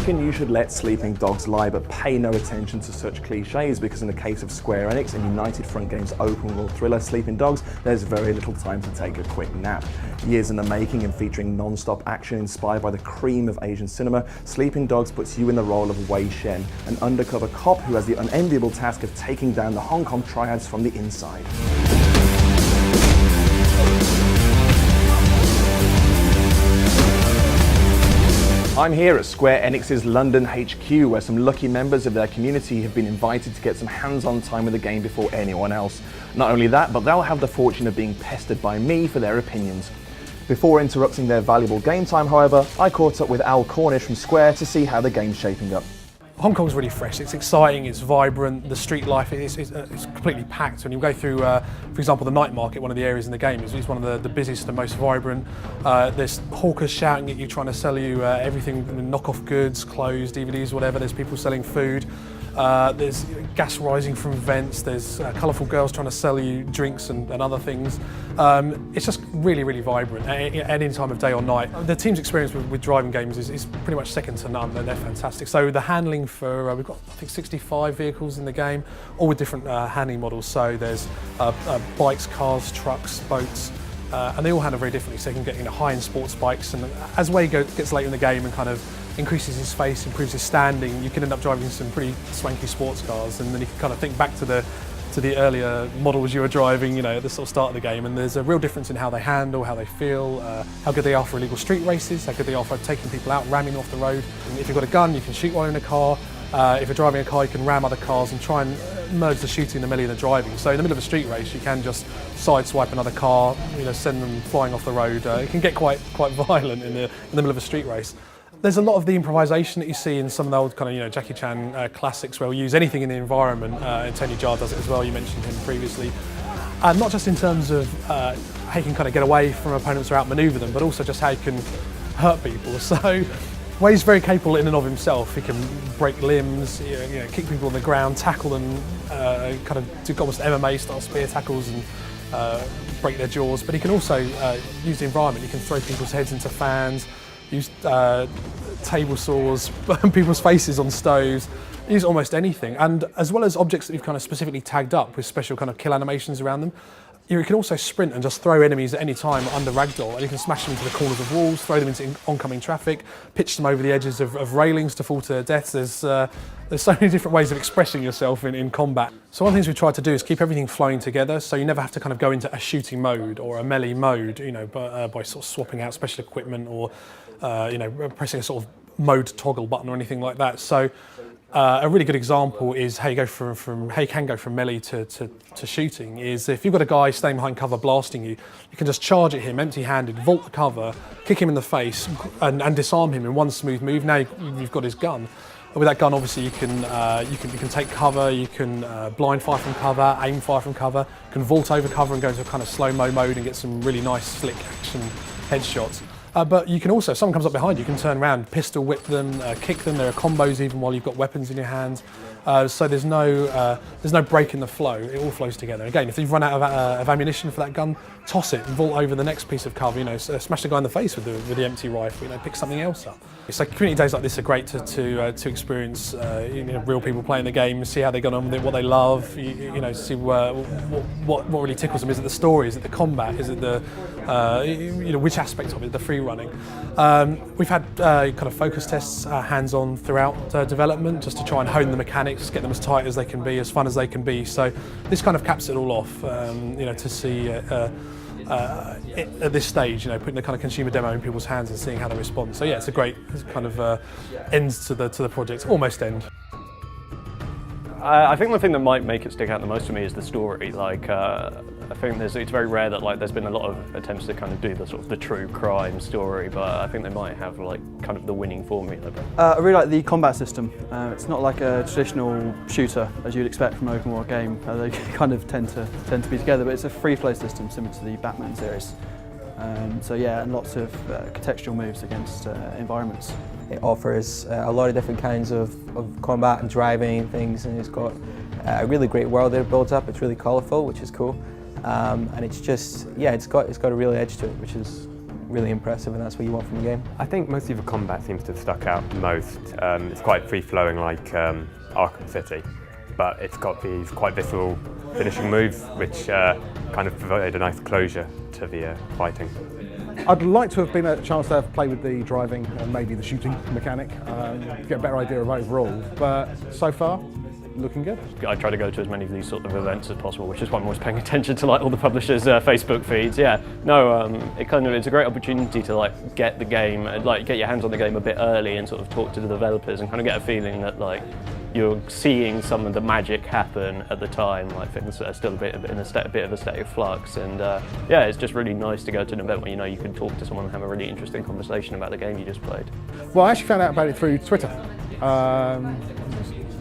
reckon you should let sleeping dogs lie, but pay no attention to such cliches, because in the case of Square Enix and United Front Games' open world thriller Sleeping Dogs, there's very little time to take a quick nap. Years in the making and featuring non-stop action inspired by the cream of Asian cinema, Sleeping Dogs puts you in the role of Wei Shen, an undercover cop who has the unenviable task of taking down the Hong Kong triads from the inside. I'm here at Square Enix's London HQ, where some lucky members of their community have been invited to get some hands-on time with the game before anyone else. Not only that, but they'll have the fortune of being pestered by me for their opinions. Before interrupting their valuable game time, however, I caught up with Al Cornish from Square to see how the game's shaping up. Hong Kong's really fresh, it's exciting, it's vibrant, the street life is completely packed. When you go through, for example, the night market, one of the areas in the game, is one of the busiest and most vibrant. There's hawkers shouting at you, trying to sell you everything, knock-off goods, clothes, DVDs, whatever. There's people selling food. There's gas rising from vents, there's colourful girls trying to sell you drinks and other things. It's just really, really vibrant at any time of day or night. The team's experience with driving games is pretty much second to none, and they're fantastic. So the handling for, we've got I think 65 vehicles in the game, all with different handling models. So there's bikes, cars, trucks, boats, and they all handle very differently. So you can get high-end sports bikes, and as Wei gets later in the game and kind of increases his space, improves his standing, you can end up driving some pretty swanky sports cars, and then you can kind of think back to the earlier models you were driving, at the sort of start of the game, and there's a real difference in how they handle, how they feel, how good they are for illegal street races, how good they are for taking people out, ramming them off the road. And if you've got a gun, you can shoot while in a car. If you're driving a car, you can ram other cars and try and merge the shooting in the middle of the driving. So in the middle of a street race, you can just sideswipe another car, send them flying off the road. It can get quite violent in the middle of a street race. There's a lot of the improvisation that you see in some of the old kind of Jackie Chan classics, where we use anything in the environment, and Tony Jaa does it as well. You mentioned him previously, and not just in terms of how you can kind of get away from opponents or outmaneuver them, but also just how you can hurt people. So Wei's very capable in and of himself. He can break limbs, kick people on the ground, tackle them, kind of do almost MMA style spear tackles and break their jaws. But he can also use the environment. He can throw people's heads into fans, use table saws, burn people's faces on stoves, use almost anything. And as well as objects that we've kind of specifically tagged up with special kind of kill animations around them, you can also sprint and just throw enemies at any time under ragdoll, and you can smash them into the corners of walls, throw them into oncoming traffic, pitch them over the edges of railings to fall to their deaths. There's so many different ways of expressing yourself in combat. So one of the things we tried to do is keep everything flowing together, so you never have to kind of go into a shooting mode or a melee mode, by sort of swapping out special equipment or pressing a sort of mode toggle button or anything like that. So a really good example is how you go how you can go from melee to shooting is if you've got a guy staying behind cover blasting you, you can just charge at him empty-handed, vault the cover, kick him in the face and disarm him in one smooth move. Now you've got his gun. With that gun, obviously, you can take cover, you can blind fire from cover, aim fire from cover, you can vault over cover and go into a kind of slow-mo mode and get some really nice, slick action headshots. But you can also, if someone comes up behind you, can turn around, pistol whip them, kick them. There are combos even while you've got weapons in your hands. So there's no break in the flow. It all flows together. Again, if you've run out of ammunition for that gun, toss it and vault over the next piece of cover. Smash the guy in the face with the empty rifle. Pick something else up. So community days like this are great to experience. Real people playing the game, see how they got on with it, what they love. See what really tickles them. Is it the story? Is it the combat? Is it the which aspect of it? The free running. We've had kind of focus tests, hands-on throughout development, just to try and hone the mechanics, get them as tight as they can be, as fun as they can be. So this kind of caps it all off. To see at this stage, putting the kind of consumer demo in people's hands and seeing how they respond. So yeah, it's a great kind of end to the project, almost end. I think the thing that might make it stick out the most to me is the story. I think it's very rare that there's been a lot of attempts to kind of do the true crime story, but I think they might have kind of the winning formula. I really like the combat system. It's not like a traditional shooter as you'd expect from an open world game. They kind of tend to be together, but it's a free flow system similar to the Batman series. So yeah, and lots of contextual moves against environments. It offers a lot of different kinds of combat and driving and things, and it's got a really great world that it builds up. It's really colourful, which is cool, and it's just, yeah, it's got a real edge to it, which is really impressive, and that's what you want from the game. I think most of the combat seems to have stuck out the most. It's quite free-flowing like Arkham City, but it's got these quite visceral finishing moves which kind of provide a nice closure to the fighting. I'd like to have been a chance to have played with the driving and maybe the shooting mechanic, get a better idea of overall, but so far, looking good. I try to go to as many of these sort of events as possible, which is why I'm always paying attention to like all the publishers' Facebook feeds. Yeah, no, it's a great opportunity to like get the game, like get your hands on the game a bit early and sort of talk to the developers and kind of get a feeling that like you're seeing some of the magic happen at the time, like things that are still a bit of a state of flux. And yeah, it's just really nice to go to an event where you know you can talk to someone and have a really interesting conversation about the game you just played. Well, I actually found out about it through Twitter.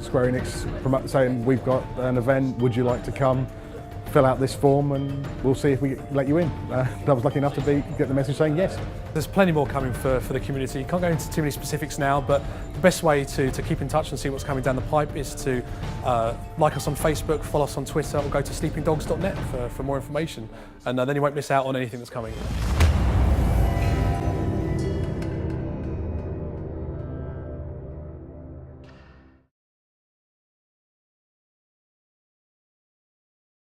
Square Enix saying, we've got an event, would you like to come? Fill out this form and we'll see if we let you in. I was lucky enough to get the message saying yes. There's plenty more coming for the community. Can't go into too many specifics now, but the best way to keep in touch and see what's coming down the pipe is to like us on Facebook, follow us on Twitter, or go to sleepingdogs.net for more information. And then you won't miss out on anything that's coming.